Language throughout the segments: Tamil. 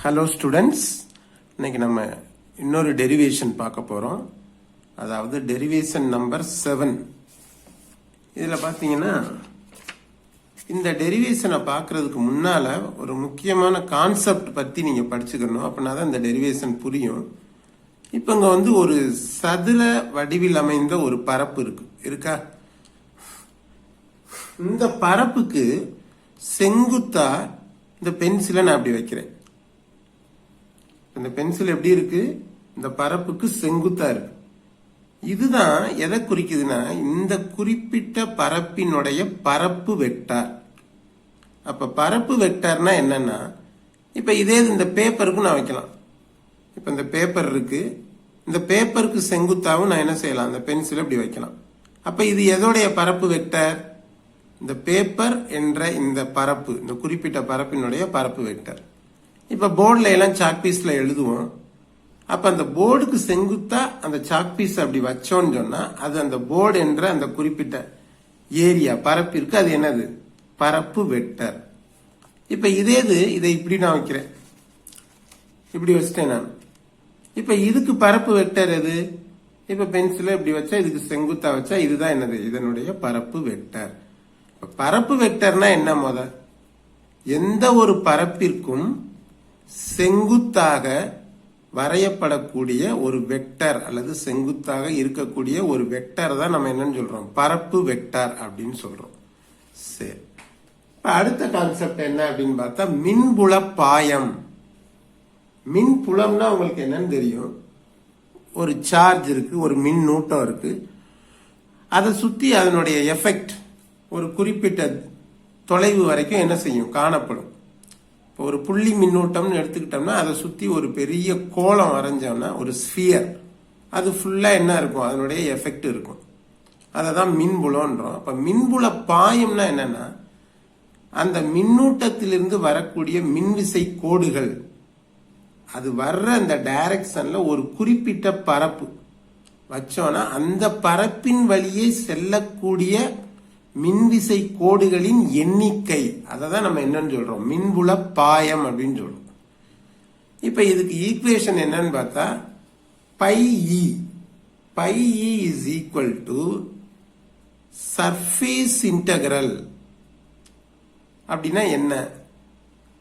ஹலோ ஸ்டூடெண்ட்ஸ், இன்னைக்கு நம்ம இன்னொரு டெரிவேஷன் பார்க்க போகிறோம். அதாவது டெரிவேஷன் நம்பர் 7. இதில் பார்த்தீங்கன்னா இந்த டெரிவேஷனை பார்க்கறதுக்கு முன்னால் ஒரு முக்கியமான கான்செப்ட் பற்றி நீங்கள் படிச்சுக்கணும். அப்படின்னா தான் இந்த டெரிவேஷன் புரியும். இப்போ இங்கே வந்து ஒரு சதுர வடிவில் அமைந்த ஒரு பரப்பு இருக்கா? இந்த பரப்புக்கு செங்குத்தா இந்த பென்சிலை நான் அப்படி வைக்கிறேன். இந்த பென்சில் எப்படி இருக்கு? இந்த பரப்புக்கு செங்குத்தா இருக்கு. இதுதான் எதை குறிக்குதுன்னா, இந்த குறிப்பிட்ட பரப்பினுடைய பரப்பு வெக்டார். அப்ப பரப்பு வெக்டார்னா என்னன்னா, இப்ப இதே இந்த பேப்பருக்கு நான் வைக்கலாம். இப்ப இந்த பேப்பர் இருக்கு, இந்த பேப்பருக்கு செங்குத்தாவும் நான் என்ன செய்யலாம், அந்த பென்சில் இப்படி வைக்கலாம். அப்ப இது எதோடைய பரப்பு வெக்டார்? இந்த பேப்பர் என்ற இந்த பரப்பு, இந்த குறிப்பிட்ட பரப்பினுடைய பரப்பு வெக்டார். இப்ப போர்டில் எல்லாம் சாக் பீஸ்ல எழுதுவோம். அப்ப அந்த போர்டுக்கு செங்குத்தா அந்த சாக் பீஸ் அப்படி வச்சோன்னு சொன்னா, அது அந்த போர்டு என்ற அந்த குறிப்பிட்ட ஏரியா பரப்பிற்கு அது என்னது? பரப்பு வெக்டர். இப்ப இதை இப்படி நான் வைக்கிறேன், இப்படி வச்சிட்டேன் நான். இப்ப இதுக்கு பரப்பு வெக்டர் எது? இப்ப பென்சில இப்படி வச்சா, இதுக்கு செங்குத்தா வச்சா, இதுதான் என்னது? இதனுடைய பரப்பு வெக்டர். பரப்பு வெக்டர்னா என்ன? எந்த ஒரு பரப்பிற்கும் செங்குத்தாக வரையப்படக்கூடிய ஒரு வெக்டர் அல்லது செங்குத்தாக இருக்கக்கூடிய ஒரு வெக்டர் தான் நம்ம என்னன்னு சொல்றோம்? பரப்பு வெக்டர் அப்படின்னு சொல்றோம். சரி, இப்ப அடுத்த கான்செப்ட் என்ன அப்படின்னு பார்த்தா, மின்புல பாயம். மின்புலம்னா உங்களுக்கு என்னன்னு தெரியும். ஒரு சார்ஜ் இருக்கு, ஒரு மின்னூட்டம் இருக்கு, அதை சுத்தி அதனுடைய எஃபெக்ட் ஒரு குறிப்பிட்ட தொலைவு வரைக்கும் என்ன செய்யும்? காணப்படும். ஒரு புள்ளி மின்னூட்டம்னு எடுத்துக்கிட்டோம்னா, அதை சுத்தி ஒரு பெரிய கோளம் வரைஞ்சோம்னா, ஒரு ஸ்பியர், அது ஃபுல்லா என்ன இருக்கும்? அதனுடைய எஃபெக்ட் இருக்கும். அதை தான் மின்புலன்றோம். அப்ப மின்புல பாயம்னா என்னன்னா, அந்த மின்னூட்டத்திலிருந்து வரக்கூடிய மின்விசை கோடுகள் அது வர்ற அந்த டைரக்ஷன்ல ஒரு குறிப்பிட்ட பரப்பு வச்சோம்னா, அந்த பரப்பின் வழியே செல்லக்கூடிய மின்விசை கோடுகளின் எண்ணிக்கை, அதை தான் நம்ம என்னன்னு சொல்றோம்? மின்புல பாயம் அப்படின்னு சொல்றோம். இப்ப இதுக்கு ஈக்குவேஷன் என்னன்னு பார்த்தா, pi E is equal to surface integral. அப்படின்னா என்ன?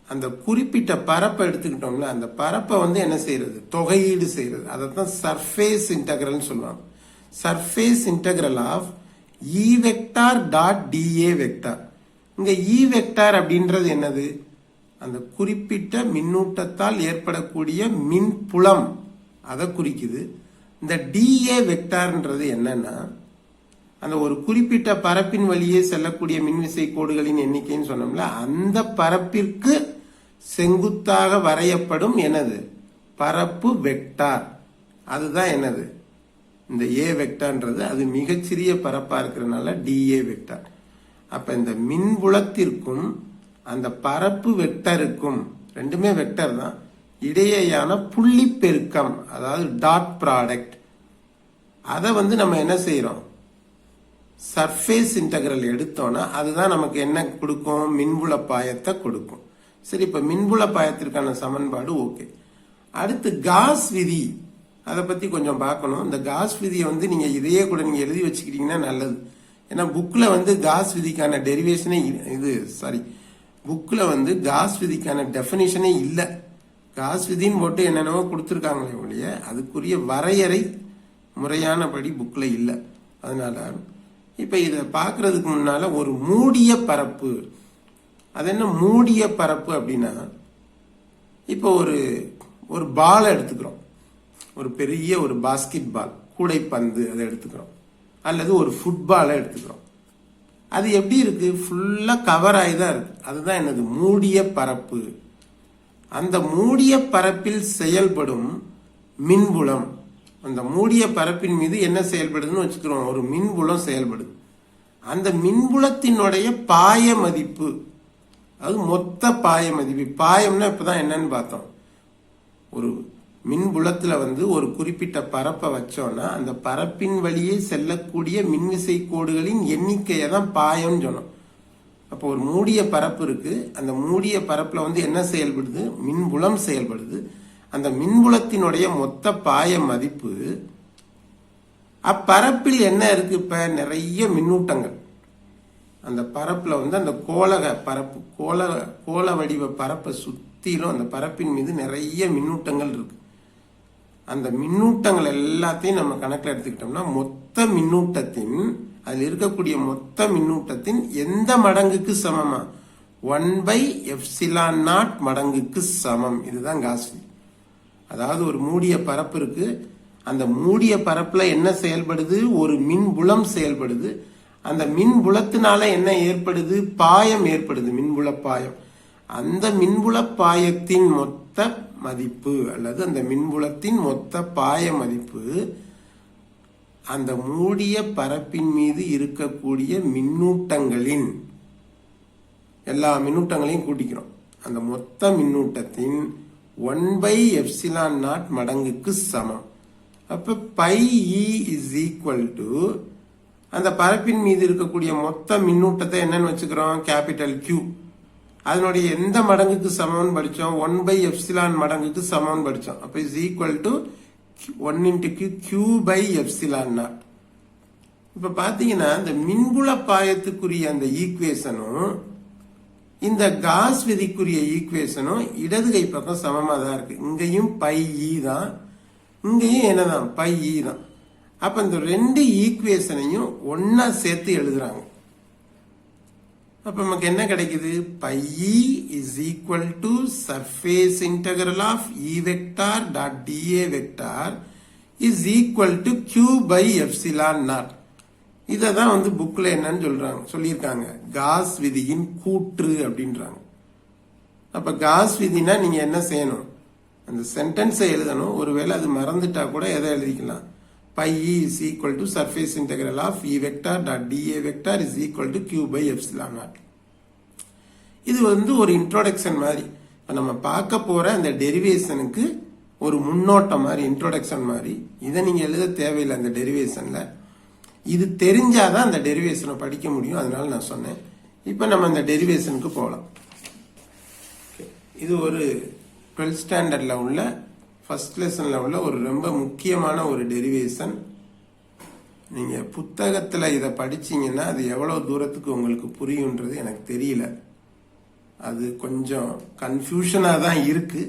அந்த குறிப்பிட்ட பரப்பை எடுத்துக்கிட்டோம்ல, அந்த பரப்பை வந்து என்ன செய்யறது? தொகையீடு செய்யறது. அதைத்தான் சர்ஃபேஸ் இன்டகிரல் சொல்லுவாங்க. Surface integral of E vector dot DA vector. இங்க இ வெக்டார் அப்படின்றது என்னது? அந்த குறிப்பிட்ட மின்னூட்டத்தால் ஏற்படக்கூடிய மின்புலம் அதை குறிக்குது. இந்த டிஏ வெக்டார்ன்றது என்னன்னா, அந்த ஒரு குறிப்பிட்ட பரப்பின் வழியே செல்லக்கூடிய மின்விசை கோடுகளின் எண்ணிக்கைன்னு சொன்னோம்ல, அந்த பரப்பிற்கு செங்குத்தாக வரையப்படும் என்னது? பரப்பு வெக்டார். அதுதான் என்னது? இந்த ஏ வெக்டார்ன்றது அது மிகச்சிறிய பரப்பா இருக்கிறதுனால டிஏ வெக்டார். அப்ப இந்த மின்புலத்திற்கும் அந்த பரப்பு வெக்டருக்கும், ரெண்டுமே வெக்டர் தான், இடையேயான புள்ளி பெருக்கம், அதாவது டாட் ப்ராடக்ட், அதை வந்து நம்ம என்ன செய்யறோம்? சர்ஃபேஸ் இன்டகிரல் எடுத்தோம்னா அதுதான் நமக்கு என்ன கொடுக்கும்? மின்புல பாயத்தை கொடுக்கும். சரி, இப்ப மின்புல பாயத்திற்கான சமன்பாடு ஓகே. அடுத்து காஸ் விதி, அதை பத்தி கொஞ்சம் பார்க்கணும். இந்த காஸ் விதியை வந்து நீங்க இதையே கூட நீங்க எழுதி வச்சுக்கிட்டீங்கன்னா நல்லது. ஏன்னா புக்ல வந்து காஸ் விதிக்கான டெரிவேஷனே புக்ல வந்து காஸ் விதிக்கான டெபினிஷனே இல்லை. காஸ் விதின்னு போட்டு என்னென்னவோ கொடுத்துருக்காங்களே ஒழிய அதுக்குரிய வரையறை முறையானபடி புக்ல இல்லை. அதனால இப்ப இதை பார்க்கறதுக்கு முன்னால ஒரு மூடிய பரப்பு, அது என்ன மூடிய பரப்பு அப்படின்னா, இப்போ ஒரு பாலை எடுத்துக்கிறோம், ஒரு பெரிய ஒரு பாஸ்கெட் பால், கூடைப்பந்து, அதை எடுத்துக்கிறோம், அல்லது ஒரு ஃபுட்பாலை எடுத்துக்கிறோம். அது எப்படி இருக்கு? ஃபுல்லா கவர் ஆகிதான் இருக்கு. அதுதான் என்னது? மூடிய பரப்பு. அந்த மூடிய பரப்பில் செயல்படும் மின்புலம், அந்த மூடிய பரப்பின் மீது என்ன செயல்படுதுன்னு வச்சுக்கிறோம்? ஒரு மின்புலம் செயல்படுது. அந்த மின்புலத்தினுடைய பாய மதிப்பு, அது மொத்த பாய மதிப்பு. பாயம்னா இப்பதான் என்னன்னு பார்த்தோம். ஒரு மின்புலத்துல வந்து ஒரு குறிப்பிட்ட பரப்பை வச்சோம்னா, அந்த பரப்பின் வழியே செல்லக்கூடிய மின்விசை கோடுகளின் எண்ணிக்கையை தான் பாயம்னு சொன்னோம். அப்போ ஒரு மூடிய பரப்பு இருக்கு. அந்த மூடிய பரப்புல வந்து என்ன செயல்படுது? மின்புலம் செயல்படுது. அந்த மின்புலத்தினுடைய மொத்த பாய மதிப்பு, அப்பரப்பில் என்ன இருக்கு? இப்ப நிறைய மின்னூட்டங்கள் அந்த பரப்புல வந்து அந்த கோளக பரப்பு கோள வடிவ பரப்பை சுத்திலும் அந்த பரப்பின் மீது நிறைய மின்னூட்டங்கள் இருக்கு. அந்த மின்னூட்டங்கள் எல்லாத்தையும் நம்ம கணக்கில் எடுத்துக்கிட்டோம்னா மொத்த மின்னூட்டத்தின், அதில் இருக்கக்கூடிய மொத்த மின்னூட்டத்தின் எந்த மடங்குக்கு சமமா? 1/ε0 மடங்குக்கு சமம். இதுதான் காஸ் விதி. அதாவது ஒரு மூடிய பரப்பு இருக்கு. அந்த மூடிய பரப்புல என்ன செயல்படுது? ஒரு மின்புலம் செயல்படுது. அந்த மின்புலத்தினால என்ன ஏற்படுது? பாயம் ஏற்படுது, மின்புல பாயம். அந்த மின்புல பாயத்தின் மொத்த மதிப்பு அல்லது அந்த மின்புலத்தின் மொத்த பாய மதிப்பு அந்த மூடிய பரப்பின் மீது இருக்கக்கூடிய மின்னூட்டங்களின் எல்லா மின்னூட்டங்களையும் கூட்டிக்கிறோம். அந்த மொத்த மின்னூட்டத்தின் 1/ε0 மடங்குக்கு சமம். அப்ப πe இஸ் ஈக்குவல் டு அந்த பரப்பின் மீது இருக்கக்கூடிய மொத்த மின்னூட்டத்தை என்னன்னு வச்சுக்கிறோம்? Capital Q. அதனுடைய எந்த மடங்குக்கு சமம்னு படிச்சோம்? 1/ε மடங்குக்கு சமம்னு படிச்சோம். அப்ப இஸ் ஈக்குவல் டு 1 × Q/ε0. இப்ப பாத்தீங்கன்னா இந்த மின்புல பாயத்துக்குரிய அந்த ஈக்குவேஷனும் இந்த காஸ் விதிக்குரிய ஈக்குவேஷனும் இடது கை பக்கம் சமமா தான் இருக்கு. இங்கேயும் πe தான், இங்கேயும் என்னதான் πe தான். அப்ப இந்த ரெண்டு ஈக்குவேஷனையும் ஒன்னா சேர்த்து எழுதுறாங்க. அப்ப நமக்கு என்ன கிடைக்குது? πe is equal to surface integral of E vector dot dA vector is equal to Q/ε0. இதை தான் வந்து புக்ல என்னன்னு சொல்லியிருக்காங்க, காஸ் விதியின் கூற்று அப்படின்றாங்க. அப்ப காஸ் விதினா நீங்க என்ன செய்யணும்? அந்த சென்டென்ஸை எழுதணும். ஒருவேளை அது மறந்துட்டா கூட எதை எழுதிக்கலாம்? πe is equal to surface integral of E vector dot dA vector is equal to Q/ε0. இது வந்து ஒரு இன்ட்ரோடக்ஷன் மாதிரி. நம்ம பார்க்க போற அந்த டெரிவேஷனுக்கு ஒரு முன்னோட்டம் மாதிரி, இன்ட்ரோடக்ஷன் மாதிரி. இதை நீங்க எழுத தேவையில்லை. அந்த டெரிவேஷன்ல இது தெரிஞ்சாதான் அந்த டெரிவேஷனை படிக்க முடியும். அதனால நான் சொன்னேன். இப்ப நம்ம அந்த டெரிவேஷனுக்கு போகலாம். இது ஒரு 12th ஸ்டாண்டர்ட்ல உள்ள ஃபர்ஸ்ட் லெசன்ல உள்ள ஒரு ரொம்ப முக்கியமான ஒரு டெரிவேஷன். நீங்க புத்தகத்துல இதை படிச்சீங்கன்னா அது எவ்வளவு தூரத்துக்கு உங்களுக்கு புரியுன்றது எனக்கு தெரியல. அது கொஞ்சம் கன்ஃபியூஷனா தான் இருக்கு.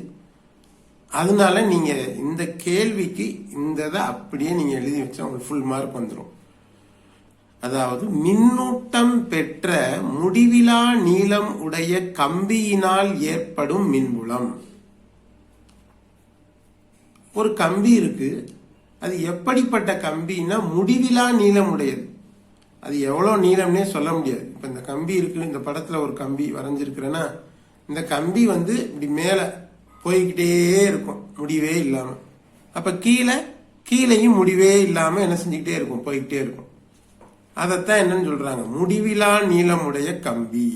அதனால நீங்க இந்த கேள்விக்கு இந்த அப்படியே நீங்க எழுதி வச்சா உங்களுக்கு ஃபுல் மார்க் வந்துடும். அதாவது மின்னூட்டம் பெற்ற முடிவிலா நீளம் உடைய கம்பியினால் ஏற்படும் மின்புலம். ஒரு கம்பி இருக்கு. அது எப்படிப்பட்ட கம்பின்னா முடிவிலா நீளம் உடையது. அது எவ்வளவு நீளம்னே சொல்ல முடியாது. இப்ப இந்த கம்பி இருக்கு, இந்த படத்துல ஒரு கம்பி வரைஞ்சிருக்கிறேன்னா இந்த கம்பி வந்து இப்படி மேல போய்கிட்டே இருக்கும் முடிவே இல்லாம. அப்ப கீழையும் முடிவே இல்லாம என்ன செஞ்சுக்கிட்டே இருக்கும்? போய்கிட்டே இருக்கும். அதத்தான் என்னன்னு சொல்றாங்க? முடிவிலா நீளமுடைய கம்பி.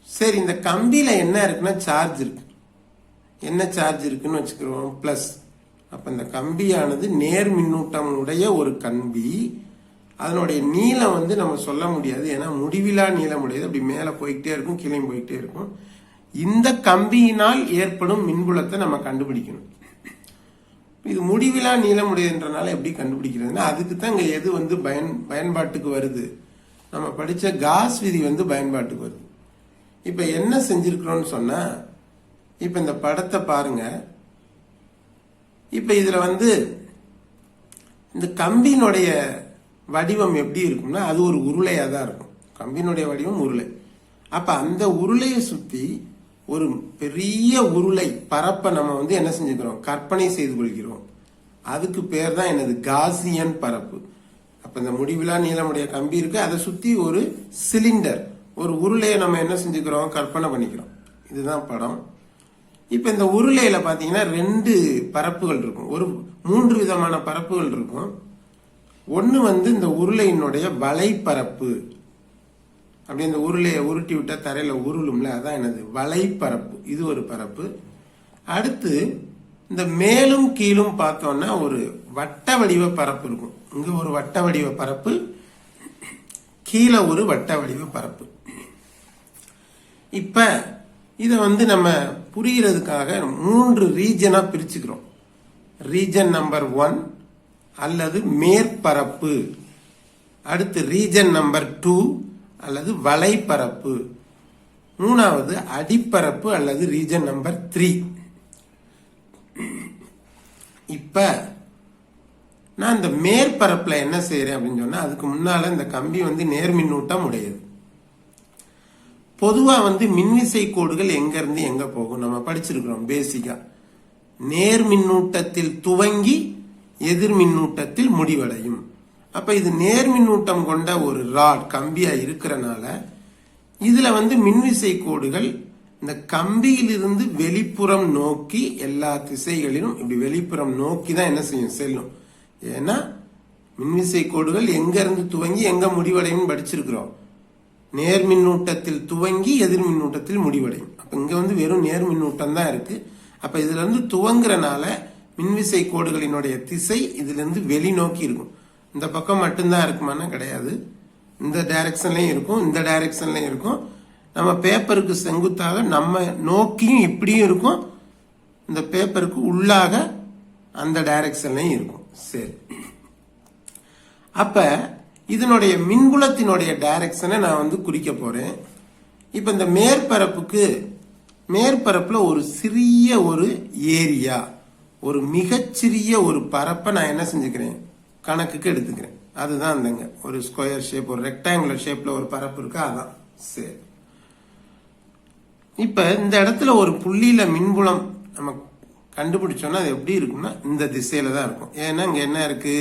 சரி, இந்த கம்பியில என்ன இருக்குன்னா சார்ஜ் இருக்கு. என்ன சார்ஜ் இருக்குன்னு வச்சுக்கிறோம்? பிளஸ். அப்ப இந்த கம்பியானது நேர் மின்னூட்டம் உடைய ஒரு கம்பி. அதனுடைய நீளம் வந்து நம்ம சொல்ல முடியாது. ஏன்னா முடிவிலா நீளம் உடையது. அப்படி மேல போய்கிட்டே இருக்கும், கீழே போய்கிட்டே இருக்கும். இந்த கம்பியினால் ஏற்படும் மின்புலத்தை நம்ம கண்டுபிடிக்கணும். இது முடிவிலா நீளமுடையதுன்றனால எப்படி கண்டுபிடிக்கிறதுனா அதுக்கு தான் இங்க எது வந்து பயன்பாட்டுக்கு வருது? நம்ம படிச்ச காஸ் விதி வந்து பயன்பாட்டுக்கு வருது. இப்ப என்ன செஞ்சிருக்கிறோம்னு சொன்னா, இப்ப இந்த படத்தை பாருங்க. இப்ப இதுல வந்து இந்த கம்பியினுடைய வடிவம் எப்படி இருக்கும்னா அது ஒரு உருளையா தான் இருக்கும். கம்பியினுடைய வடிவம் உருளை. அப்ப அந்த உருளையை சுத்தி ஒரு பெரிய உருளை பரப்பை நம்ம வந்து என்ன செஞ்சுக்கிறோம்? கற்பனை செய்து கொள்கிறோம். அதுக்கு பேர் தான் என்னது? காசியன் பரப்பு. அப்ப இந்த முடிவிலா நீளமுடைய கம்பி இருக்கு. அதை சுத்தி ஒரு சிலிண்டர், ஒரு உருளையை நம்ம என்ன செஞ்சுக்கிறோம்? கற்பனை பண்ணிக்கிறோம். இதுதான் படம். இப்ப இந்த உருளையில பாத்தீங்கன்னா 2 பரப்புகள் இருக்கும். ஒரு 3 விதமான பரப்புகள் இருக்கும். ஒன்னு வந்து இந்த உருளையினுடைய வலைப்பரப்பு. அப்படி இந்த உருளையை உருட்டி விட்டா தரையில உருளும்ல, அதான் என்னது? வலைப்பரப்பு. இது ஒரு பரப்பு. அடுத்து இந்த மேலும் கீழும் பார்த்தோம்னா ஒரு வட்ட வடிவ பரப்பு இருக்கும். இங்க ஒரு வட்ட வடிவ பரப்பு, கீழே ஒரு வட்ட வடிவ பரப்பு. இப்ப இத நம்ம புரியறதுக்காக 3 ரீஜனா பிரிச்சுக்கிறோம். ரீஜன் நம்பர் 1 அல்லது மேற்பரப்பு, அடுத்து ரீஜன் நம்பர் 2 அல்லது வலைப்பரப்பு, மூணாவது அடிப்பரப்பு அல்லது ரீஜன் நம்பர் 3. இப்ப நான் இந்த மேற்பரப்புல என்ன செய்யறேன் அப்படின்னு சொன்னா, அதுக்கு முன்னால இந்த கம்பி நேர்மின்னூட்டம் உடையது. பொதுவா மின்விசை கோடுகள் எங்க இருந்து எங்க போகும் நம்ம படிச்சிருக்கிறோம் பேசிக்கா. நேர் மின்னூட்டத்தில் துவங்கி எதிர் மின்னூட்டத்தில் முடிவடையும். அப்ப இது நேர் மின்னூட்டம் கொண்ட ஒரு ராட் கம்பியா இருக்கிறனால இதுல மின்விசை கோடுகள் இந்த கம்பியிலிருந்து வெளிப்புறம் நோக்கி எல்லா திசைகளிலும் இப்படி வெளிப்புறம் நோக்கி தான் என்ன செய்யும் செல்லும். ஏன்னா மின்விசை கோடுகள் எங்க இருந்து துவங்கி எங்க முடிவடையும் படிச்சிருக்கிறோம். நேர் மின்னூட்டத்தில் துவங்கி எதிர் மின்னூட்டத்தில் முடிவடையும். அப்ப இங்க வெறும் நேர் மின்னூட்டம் தான் இருக்கு. அப்ப இதுல இருந்து துவங்குறனால மின்விசை கோடுகளினுடைய திசை இதுல இருந்து வெளிநோக்கி இருக்கும். இந்த பக்கம் மட்டும்தான் இருக்குமானா கிடையாது, இந்த டைரக்ஷன்லயும் இருக்கும், இந்த டைரக்ஷன்லயும் இருக்கும். நம்ம பேப்பருக்கு செங்குத்தாக நம்ம நோக்கியும் இப்படியும் இருக்கும், இந்த பேப்பருக்கு உள்ளாக அந்த டைரக்ஷன்லயும் இருக்கும். சரி, அப்ப இதனுடைய மின்புலத்தினுடைய டைரக்ஷனை நான் குறிக்க போறேன். இப்ப இந்த மேற்பரப்புல ஒரு சிறிய ஒரு ஏரியா, ஒரு மிகச்சிறிய ஒரு பரப்பை நான் என்ன செஞ்சுக்கிறேன் கணக்குக்கு எடுத்துக்கிறேன். அதுதான் அந்தங்க ஒரு ஸ்கொயர் ஷேப், ஒரு ரெக்டாங்குலர் ஷேப்ல ஒரு பரப்பு இருக்கு, அதான். சரி, இப்ப இந்த இடத்துல ஒரு புள்ளியில மின்புலம் நம்ம கண்டுபிடிச்சோம்னா அது எப்படி இருக்கும்னா இந்த திசையில தான் இருக்கும். ஏன்னா இங்க என்ன இருக்கு,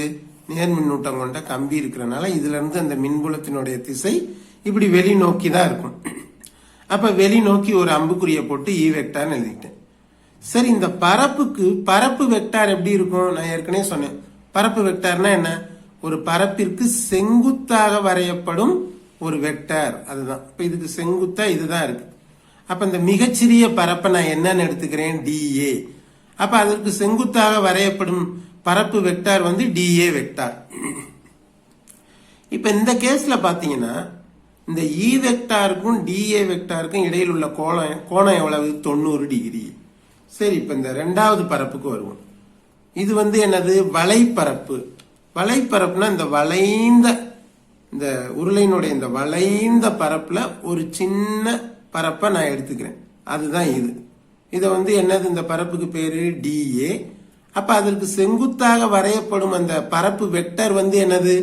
நேர் மின்னூட்டம் கொண்ட கம்பி இருக்கிறனால இதுல இருந்து அந்த மின்புலத்தினுடைய திசை இப்படி வெளிநோக்கி தான் இருக்கும். அப்ப வெளிநோக்கி ஒரு அம்புக்குறிய போட்டு இ வெக்டார்னு எழுதிட்டேன். சரி, இந்த பரப்பு வெக்டார் எப்படி இருக்கும்? நான் ஏற்கனவே சொன்னேன், பரப்பு வெக்டார்னா என்ன, ஒரு பரப்பிற்கு செங்குத்தாக வரையப்படும் ஒரு வெக்டார், அதுதான். இப்ப இதுக்கு செங்குத்தா இதுதான் இருக்கு. அப்ப இந்த மிகச்சிறிய பரப்பை நான் என்னன்னு எடுத்துக்கிறேன், டிஏ. அப்ப அதற்கு செங்குத்தாக வரையப்படும் பரப்பு வெக்டார் டிஏ வெக்டார். இப்ப இந்த கேஸ்ல பாத்தீங்கன்னா இந்த இ வெக்டாருக்கும் டிஏ வெக்டாருக்கும் இடையில் உள்ள கோணம் எவ்வளவு, 90 டிகிரி. சரி, இப்ப இந்த ரெண்டாவது பரப்புக்கு வருவோம். இது என்னது, வலைப்பரப்பு. வலைப்பரப்புனா இந்த வளைந்த இந்த உருளையினுடைய இந்த வளைந்த பரப்புல ஒரு சின்ன பரப்பை நான் எடுத்துக்கிறேன், அதுதான் இது. இத என்னது, இந்த பரப்புக்கு பேரு டிஏ. அப்ப அதற்கு செங்குத்தாக வரையப்படும் அந்த பரப்பு வெக்டர் என்னது,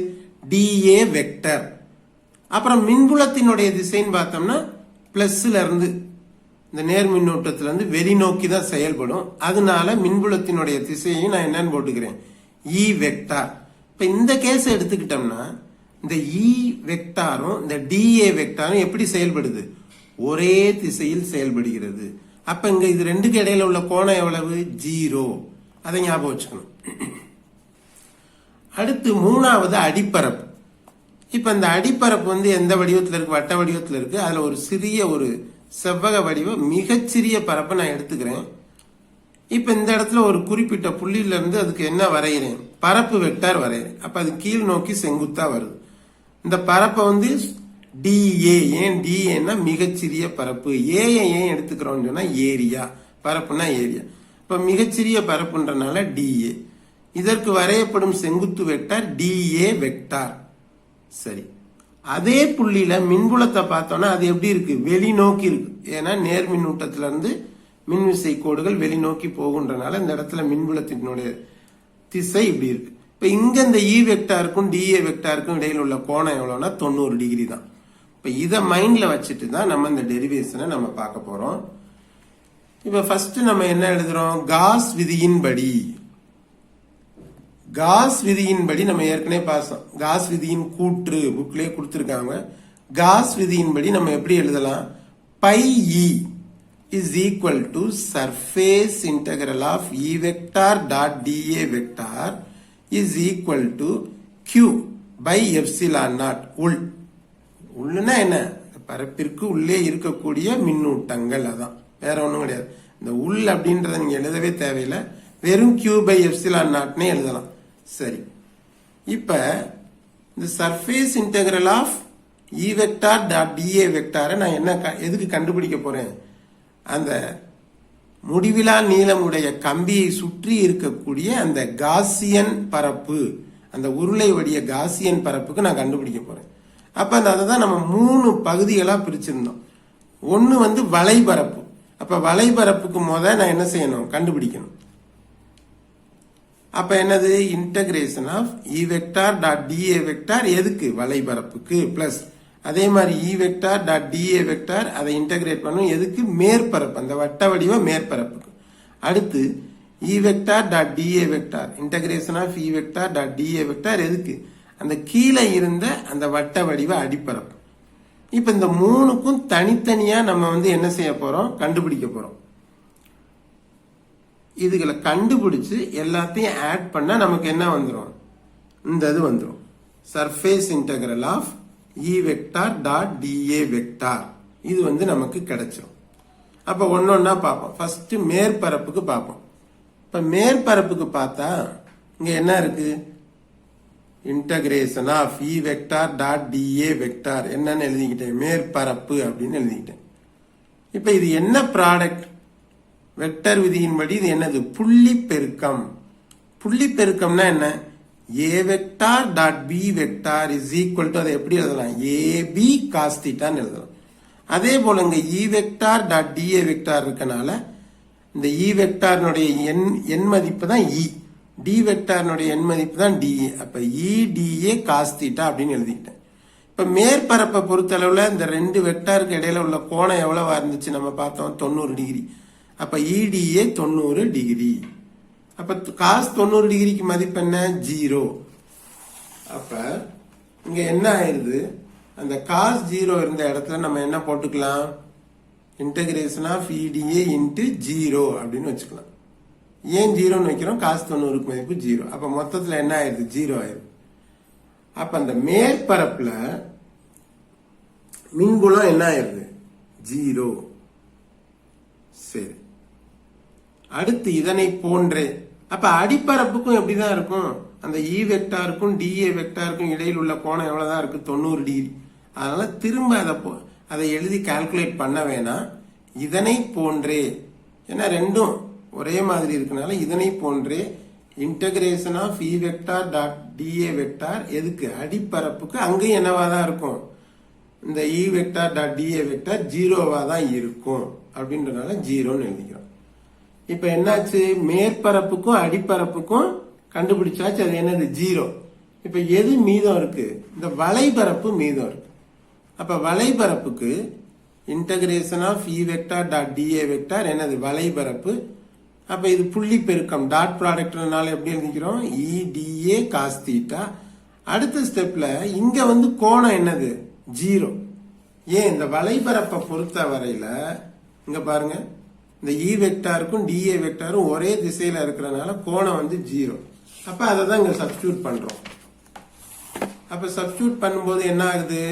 டிஏ வெக்டர். அப்புறம் மின்புலத்தினுடைய திசைன்னு பார்த்தோம்னா பிளஸ்ல இருந்து இந்த நேர் மின்னூட்டத்துல இருந்து வெளிநோக்கி தான் செயல்படும். அதனால மின்புலத்தினுடைய திசையையும் நான் என்னன்னு போட்டுக்கிறேன், இ வெக்டார். இப்ப இந்த கேஸ் எடுத்துக்கிட்டோம்னா இந்த இ வெக்டாரும் இந்த டிஏ வெக்டாரும் எப்படி செயல்படுது, ஒரே திசையில் செயல்படுகிறது. அப்ப இங்க இது ரெண்டுக்கு இடையில உள்ள கோணம் எவ்வளவு, 0. அதை ஞாபகம் வச்சுக்கணும். அடுத்து மூணாவது அடிப்பரப்பு. இப்ப இந்த அடிப்பரப்பு எந்த வடிவத்தில் இருக்கு, வட்ட வடிவத்தில் இருக்கு. அதுல ஒரு சிறிய ஒரு செவ்வக வடிவம் மிகச்சிறிய பரப்பை நான் எடுத்துக்கிறேன். இப்ப இந்த இடத்துல ஒரு குறிப்பிட்ட புள்ளியில இருந்து அதுக்கு என்ன வரைகிறேன், பரப்பு வெக்டார் வரைகிறேன். அப்ப அது கீழ் நோக்கி செங்குத்தா வருது. இந்த பரப்பை டிஏ, ஏன் டிஏன்னா மிகச்சிறிய பரப்பு, ஏ ஏன் எடுத்துக்கிறோம்னு சொன்னா ஏரியா, பரப்புனா ஏரியா. இப்ப மிகச்சிறிய பரப்புன்றனால டிஏ. இதற்கு வரையப்படும் செங்குத்து வெக்டார் டிஏ வெக்டார். சரி, அதே புள்ளியில மின்புலத்தை பார்த்தோம்னா அது எப்படி இருக்கு, வெளிநோக்கி இருக்கு. ஏன்னா நேர் மின்னூட்டத்தில இருந்து மின்விசை கோடுகள் வெளிநோக்கி போகுன்றனால இந்த இடத்துல மின்புலத்தினுடைய திசை இப்படி இருக்கு. இப்ப இங்க இந்த இ வெக்டாருக்கும் டிஏ வெக்டாருக்கும் இடையில உள்ள கோணம் எவ்வளவுனா 90 டிகிரி தான். இப்ப இத மைண்ட்ல வச்சுட்டு தான் நம்ம இந்த டெரிவேஷனை நம்ம பார்க்க போறோம். இப்ப ஃபர்ஸ்ட் நம்ம என்ன எழுதுறோம், காஸ் விதியின்படி. காஸ் விதியின்படி நம்ம ஏற்கனவே பார்த்தோம். காஸ் விதியின் கூற்று புக்லயே கொடுத்திருக்காங்க. காஸ் விதியின்படி நம்ம எப்படி எழுதலாம், pi E is equal to surface integral of E vector dot dA vector is equal to Q by epsilon naught. உள்ளுன்னா என்ன, பரப்பிற்கு உள்ளே இருக்கக்கூடிய மின்னூட்டங்கள், அதான், வேற ஒண்ணும் கிடையாது. இந்த உள் அப்படின்றத நீங்க எழுதவே தேவையில்லை, வெறும் Q by epsilon naughtனே எழுதலாம். சரி, இப்ப இந்த surface integral of E vector dot dA வெக்டாரை நான் என்ன எதுக்கு கண்டுபிடிக்க போறேன்? அந்த முடிவிலா நீளமுடைய கம்பியை சுற்றி இருக்கக்கூடிய அந்த காசியன் பரப்பு, அந்த உருளை வடிய காசியன் பரப்புக்கு நான் கண்டுபிடிக்க போறேன். அப்ப அதை தான் நம்ம 3 பகுதிகளா பிரிச்சிருந்தோம். ஒன்னு வந்து வளைபரப்பு. அப்ப வளைபரப்புக்கு நான் என்ன செய்யணும்? கண்டுபிடிக்கணும். அப்ப என்னது? Integration of E vector dot DA vector எதுக்கு? வளைபரப்புக்கு. பிளஸ் அதே மாதிரி E vector dot DA vector அதை இன்டகிரேட் பண்ணும் எதுக்கு? மேற்பரப்பு, அந்த வட்ட வடிவ மேற்பரப்புக்கு. அடுத்து E vector dot DA vector, integration of E vector dot DA vector எதுக்கு? அந்த கீழே இருந்த அந்த வட்ட வடிவ அடிப்பரப்பு. இப்ப இந்த 3க்கும் தனித்தனியா நம்ம வந்து என்ன செய்ய போறோம்? கண்டுபிடிக்க போறோம். இதுகளை கண்டுபிடிச்சு எல்லாத்தையும் ஆட் பண்ணா நமக்கு என்ன வந்துடும்? இந்த இது வந்துடும். Surface integral of E vector dot DA vector. இது வந்து நமக்கு கிடைச்சிடும். அப்ப ஒன்னொன்னா பார்ப்போம். ஃபர்ஸ்ட் மேற்பரப்புக்கு பார்ப்போம். இப்ப மேற்பரப்புக்கு பார்த்தா இங்க என்ன இருக்கு? Integration of E vector dot DA vector என்னன்னு எழுதிக்கிட்டேன்? மேற்பரப்பு அப்படின்னு எழுதிக்கிட்டேன். இப்ப இது என்ன ப்ராடக்ட்? வெக்டர் விதியின்படி இது என்னது? புள்ளி பெருக்கம். புள்ளி பெருக்கம்னா என்ன? A vector dot B vector is equal to, அதை எப்படி எழுதலாம்? ஏபி காஸ் தீட்டான்னு எழுதலாம். அதே போல இங்க E vector dot DA vector இருக்கனால இந்த இ வெக்டார்னுடைய எண் மதிப்பு தான் இ, டி வெக்டார்னுடைய எண் மதிப்பு தான் டிஏ. அப்ப இ டிஏ காஸ் தீட்டா அப்படின்னு எழுதிக்கிட்டேன். இப்ப மேற்பரப்பை பொறுத்த அளவுல இந்த 2 வெக்டாருக்கு இடையில உள்ள கோணம் எவ்வளவா இருந்துச்சு? நம்ம பார்த்தோம் 90 டிகிரி. அப்ப இடிஏ 90 டிகிரி. அப்ப காஸ் 90 டிகிரிக்கு மதிப்பு என்ன? 0. அப்ப இங்க என்ன ஆயிருது? அந்த காஸ் 0 இருந்த இடத்துல நம்ம என்ன போட்டுக்கலாம்? இன்டகிரேஷன் ஆஃப் இடிஏ இன்டு 0 அப்படின்னு வச்சுக்கலாம். ஏன் 0ன்னு வைக்கிறோம்? காஸ் 90க்கு மதிப்பு 0. அப்ப மொத்தத்துல என்ன ஆயிருது? 0 ஆயிருது. அப்ப அந்த மேற்பரப்புல மின்புலம் என்ன ஆயிருது? 0. சரி, அடுத்து இதனை போன்றே. அப்ப அடிப்பரப்புக்கும் எப்படிதான் இருக்கும்? அந்த இ வெக்டாருக்கும் டிஏ வெக்டாருக்கும் இடையில் உள்ள கோணம் எவ்வளவுதான் இருக்கு? 90 டிகிரி. அதனால திரும்ப அதை எழுதி கால்குலேட் பண்ண வேணாம். இதனை போன்றே, ஏன்னா ரெண்டும் ஒரே மாதிரி இருக்கனால இதனை போன்றே integration of E vector dot DA vector எதுக்கு? அடிப்பரப்புக்கு. அங்கேயும் என்னவாதான் இருக்கும்? இந்த E vector dot DA vector 0வா தான் இருக்கும். அப்படின்றனால 0ன்னு எழுதிக்கிறோம். இப்ப என்னாச்சு? மேற்பரப்புக்கும் அடிப்பரப்புக்கும் கண்டுபிடிச்சாச்சு. அது என்னது? 0. இப்ப எது மீதம் இருக்கு? இந்த வளைபரப்பு மீதம் இருக்கு. அப்ப வளைபரப்புக்கு integration of E vector dot DA vector என்னது? வளைபரப்பு. அப்ப இது புள்ளி பெருக்கம், டாட் ப்ராடக்ட்னால எப்படி எழுதிக்கிறோம்? இ டிஏ காஸ் தீட்டா. அடுத்த ஸ்டெப்ல இங்க வந்து கோணம் என்னது? 0. ஏன்? இந்த வளைபரப்பை பொறுத்த வரையில இங்க பாருங்க, இந்த இ வெக்டாருக்கும் டிஏ வெக்டாரும் ஒரே திசையில இருக்கிறனால கோணம் வந்து 0. அப்ப அதை தான் இங்க சப்ஸ்டியூட் பண்றோம். அப்ப சப்ஸ்டியூட் பண்ணும்போது என்ன ஆகுது?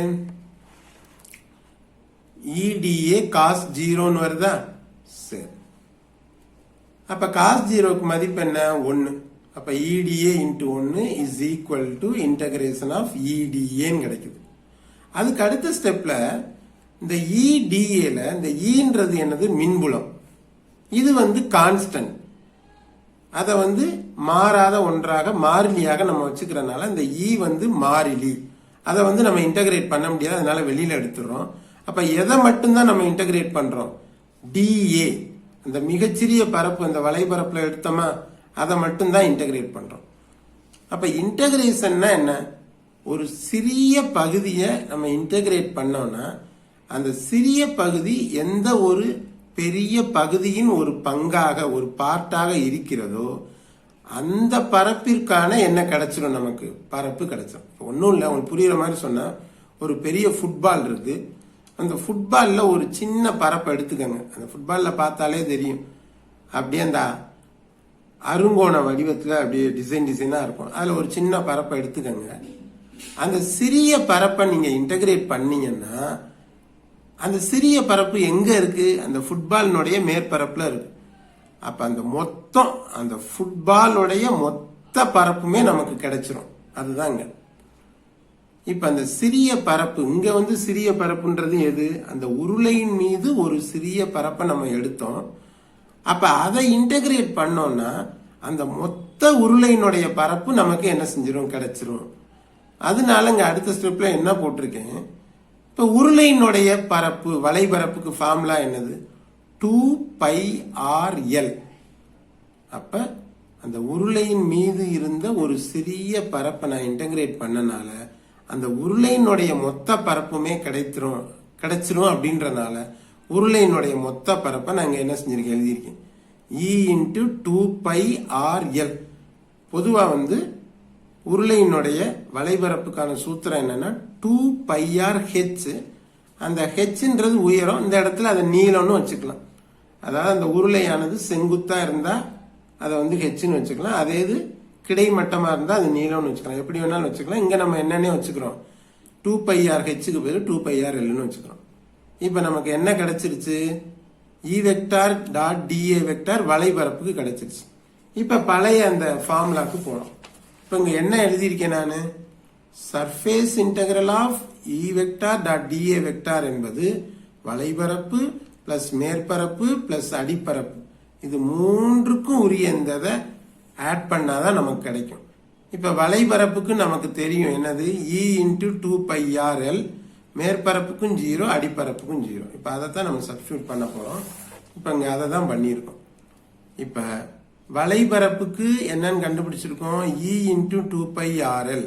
இடிஏ காஸ் 0ன்னு வருதா? சரி, அப்ப காஸ் 0க்கு மதிப்பு என்ன? 1. அப்ப E d A into 1 is equal to integration of இடிஏன்னு கிடைக்குது. அதுக்கு அடுத்த ஸ்டெப்ல இந்த இடிஏல இந்த ஈன்றது என்னது? மின்புலம். இது வந்து கான்ஸ்டன்ட். அதை வந்து மாறாத ஒன்றாக மாறிலியாக நம்ம வச்சுக்கிறனால இந்த இ வந்து மாறிலி. அதை வந்து நம்ம இன்டகிரேட் பண்ண முடியாது, அதனால வெளியில எடுத்துறோம். அப்ப எதை மட்டும்தான் நம்ம இன்டகிரேட் பண்றோம்? டிஏ, அந்த மிகச்சிறிய பரப்பு, அந்த வளைபரப்புல எடுத்தோமா, அதை மட்டும்தான் இன்டகிரேட் பண்றோம். அப்ப இன்டகிரேஷன்னா என்ன? ஒரு சிறிய பகுதியை நம்ம இன்டகிரேட் பண்ணோம்னா அந்த சிறிய பகுதி எந்த ஒரு பெரிய பகுதியின் ஒரு பங்காக, ஒரு பார்ட்டாக இருக்கிறதோ அந்த பரப்பிற்கான என்ன கிடைச்சிடும்? நமக்கு பரப்பு கிடைச்சிடும். ஒன்றும் இல்லை, உங்களுக்கு புரியுற மாதிரி சொன்னா, ஒரு பெரிய ஃபுட்பால் இருக்கு. அந்த ஃபுட்பால்ல ஒரு சின்ன பரப்பை எடுத்துக்கங்க. அந்த ஃபுட்பால்ல பார்த்தாலே தெரியும், அப்படியே அந்த அருங்கோண வடிவத்தில் அப்படியே டிசைனா இருக்கும். அதில் ஒரு சின்ன பரப்பை எடுத்துக்கங்க. அந்த சிறிய பரப்பை நீங்க இன்டகிரேட் பண்ணீங்கன்னா அந்த சிறிய பரப்பு எங்க இருக்கு? அந்த ஃபுட்பாலினுடைய மேற்பரப்புல இருக்கு. அப்ப அந்த மொத்தம், அந்த ஃபுட்பாலுடைய மொத்த பரப்புமே நமக்கு கிடைச்சிரும். அதுதாங்க. இப்ப அந்த சிறிய பரப்பு இங்க வந்து சிறிய பரப்புன்றது எது? அந்த உருளையின் மீது ஒரு சிறிய பரப்பை நம்ம எடுத்தோம். அப்ப அதை இன்டகிரேட் பண்ணோம்னா அந்த மொத்த உருளையினுடைய பரப்பு நமக்கு என்ன செஞ்சிரும்? கிடைச்சிரும். அதனால இங்க அடுத்த ஸ்டெப்ல என்ன போட்டிருக்கேன்? இப்ப உருளையினுடைய பரப்பு வளைபரப்புக்கு ஃபார்முலா என்னது? 2πrl. அப்ப அந்த உருளையின் மீது இருந்த ஒரு சிறிய பரப்பை நான் இன்டகிரேட் பண்ணனால அந்த உருளையினுடைய மொத்த பரப்புமே கிடைச்சிரும் அப்படின்றனால உருளையினுடைய மொத்த பரப்பை நாங்க என்ன செஞ்சிருக்கேன்? எழுதியிருக்கேன் E into 2πrl. பொதுவா வந்து உருளையினுடைய வளைபரப்புக்கான சூத்திரம் என்னன்னா 2πrh. அந்த ஹெச்ன்றது உயரம், இந்த இடத்துல அதை நீளம்னு வச்சுக்கலாம். அதாவது அந்த உருளையானது செங்குத்தா இருந்தா அதை வந்து ஹெச்னு வச்சுக்கலாம். அதே இது கிடைமட்டமா இருந்தா அது நீளம்னு வச்சுக்கலாம். எப்படி வேணாலும் வச்சுக்கலாம். இங்க நம்ம என்னன்னே வச்சுக்கிறோம்? 2πrhக்கு பேரு 2πrlன்னு வச்சுக்கிறோம். இப்ப நமக்கு என்ன கிடைச்சிருச்சு? E vector dot dA vector வளைபரப்புக்கு கிடைச்சிருச்சு. இப்ப பழைய அந்த ஃபார்முலாக்கு போனோம். இப்ப இங்க என்ன எழுதியிருக்கேன் நானு? Surface integral of E vector dot dA vector என்பது வளைபரப்பு பிளஸ் மேற்பரப்பு பிளஸ் அடிப்பரப்பு இது மூன்றுக்கும் உரிய இந்த ஆட் பண்ணாதான் நமக்கு கிடைக்கும். இப்ப வளைபரப்புக்கு நமக்கு தெரியும் என்னது? E into 2πrl. மேற்பரப்புக்கும் 0, அடிப்பரப்புக்கும் 0. இப்ப அதைத்தான் நம்ம சப்ஸ்டியூட் பண்ண போறோம். இப்ப இங்க அதை தான் பண்ணியிருக்கோம். இப்ப வளைபரப்புக்கு என்னன்னு கண்டுபிடிச்சிருக்கோம்? E into 2πrl.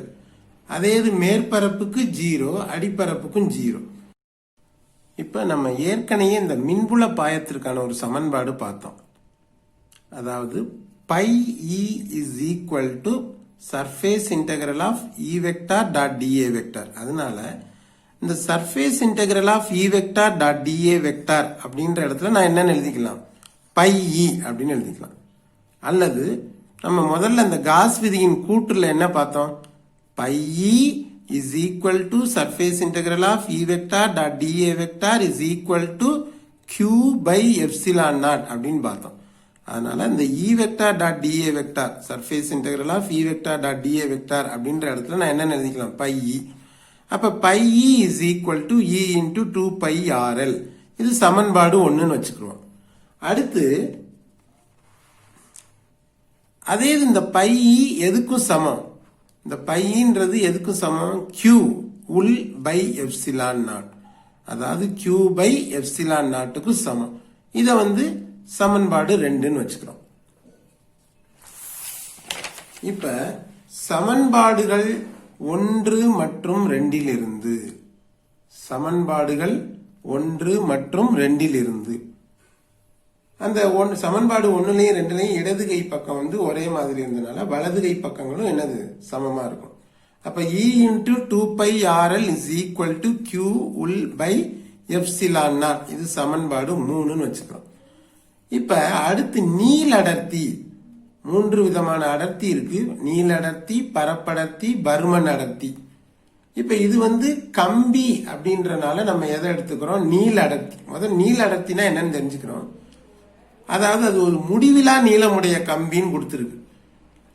அதே இது மேற்பரப்புக்கு 0, அடிப்பரப்புக்கும் 0. இப்ப நம்ம ஏற்கனவே இந்த மின்புல பாயத்திற்கான ஒரு சமன்பாடு பார்த்தோம். அதாவது πe is equal to surface integral of E vector dot dA vector. அதனால இந்த surface integral of E vector dot dA vector அப்படின்ற இடத்துல நான் என்னன்னு எழுதிக்கலாம்? πe அப்படின்னு எழுதிக்கலாம். அல்லது நம்ம முதல்ல இந்த காஸ் விதியின் கூற்றுல என்ன பார்த்தோம்? πe is equal to surface integral of E vector dot dA vector is equal to q by epsilon naught அப்படின்னு பார்த்தோம். அதனால இந்த E vector dot dA vector surface integral of E vector dot dA vector அப்படின்ற இடத்துல நான் என்ன எழுதிக்கலாம்? πe. அப்ப πe is equal to E into 2πrl. இது சமன்பாடு 1ன்னு வச்சுக்கிறோம். அடுத்து அதே இந்த πe எதுக்கும் சமம்? இந்த πன்றது எதுக்கும் சமம்? q உள் by epsilon naught. அதாவது q by epsilon naughtக்கு சமம். இத வந்து சமன்பாடு 2ன்னு வச்சுக்கிறோம். இப்ப சமன்பாடுகள் 1 மற்றும் 2 சமன்பாடுகள் 1 மற்றும் 2 அந்த சமன்பாடு 1லயும் 2லயும் இடது கை பக்கம் வந்து ஒரே மாதிரி இருந்தனால வலது கை பக்கங்களும் என்னது? சமமா இருக்கும். அப்ப E into 2πrl is equal to q உள் by epsilon naught. இது சமன்பாடு 3ன்னு வச்சுக்கிறோம். இப்ப அடுத்து நீள் அடர்த்தி. 3 விதமான அடர்த்தி இருக்கு. நீள் அடர்த்தி, பரப்படர்த்தி, பருமன் அடர்த்தி. இப்ப இது வந்து கம்பி அப்படின்றனால நம்ம எதை எடுத்துக்கிறோம்? நீள் அடர்த்தி. முதல்ல நீள் அடர்த்தினா என்னன்னு தெரிஞ்சுக்கிறோம். அதாவது அது ஒரு முடிவிலா நீளமுடைய கம்பின்னு கொடுத்துருக்கு.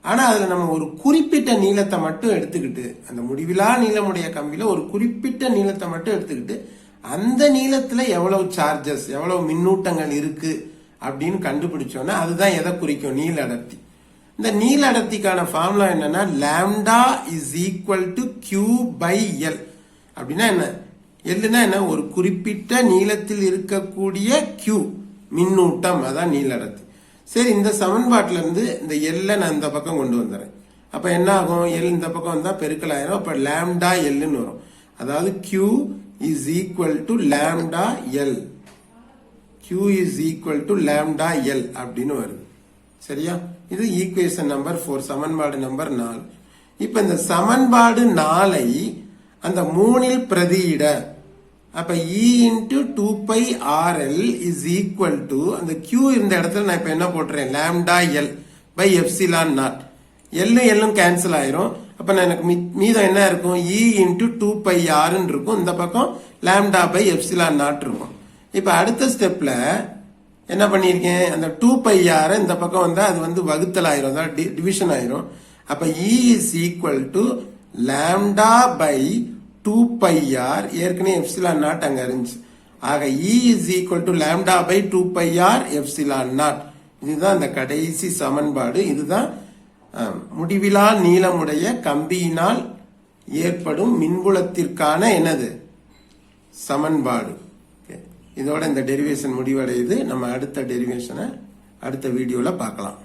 ஆனா அதுல நம்ம ஒரு குறிப்பிட்ட நீளத்தை மட்டும் எடுத்துக்கிட்டு அந்த முடிவிலா நீளமுடைய கம்பியில ஒரு குறிப்பிட்ட நீளத்தை மட்டும் எடுத்துக்கிட்டு அந்த நீளத்துல எவ்வளவு சார்ஜஸ், எவ்வளவு மின்னூட்டங்கள் இருக்கு அப்படின்னு கண்டுபிடிச்சோன்னா அதுதான் எதை குறிக்கும்? நீள் அடர்த்தி. இந்த நீள் அடர்த்திக்கான ஃபார்முலா என்னன்னா lambda is equal to Q by L. அப்படின்னா என்ன? எல்னா என்ன? ஒரு குறிப்பிட்ட நீளத்தில் இருக்கக்கூடிய கியூ மின்னூட்டம், அதான் நீள் அடர்த்தி. சரி, இந்த சமன்பாட்டில இருந்து இந்த எல்லை நான் இந்த பக்கம் கொண்டு வந்துடுறேன். அப்ப என்ன ஆகும்? எல் இந்த பக்கம் வந்தா பெருக்கல் ஆயிரும். அப்ப லாம்டா எல்னு வரும். அதாவது Q is equal to lambda L. Q is equal to lambda L அப்படின்னு வருது. சரியா? இது ஈக்குவேஷன் நம்பர் 4, சமன்பாடு நம்பர் 4. இப்ப இந்த சமன்பாடு 4ஐ அந்த 3இல் பிரதியிட. அப்ப E into 2πrl is equal to அந்த Q இருந்த இடத்துல நான் இப்ப என்ன போட்டுறேன்? lambda L by epsilon naught. எல்லும் கேன்சல் ஆயிரும். அப்ப நான் எனக்கு மீதம் என்ன இருக்கும்? E into 2πr இருக்கும். இந்த பக்கம் lambda by epsilon naught இருக்கும். இப்ப அடுத்த ஸ்டெப்ல என்ன பண்ணிருக்கேன்? அந்த 2πr இந்த பக்கம் வந்தா அது வந்து வகுத்தல் ஆயிரும், டிவிஷன் ஆயிரும். அப்ப E is equal to lambda by 2πr ஏற்கனவே எப்சிலான் நாட் அங்க இருந்துச்சு. ஆக E is equal to lambda by 2πr epsilon naught. இதுதான் இந்த கடைசி சமன்பாடு. இதுதான் முடிவிலா நீளமுடைய கம்பியினால் ஏற்படும் மின்புலத்திற்கான என்னது சமன்பாடு. இதோட இந்த டெரிவேஷன் முடிவடையுது. நம்ம அடுத்த டெரிவேஷனை அடுத்த வீடியோல பார்க்கலாம்.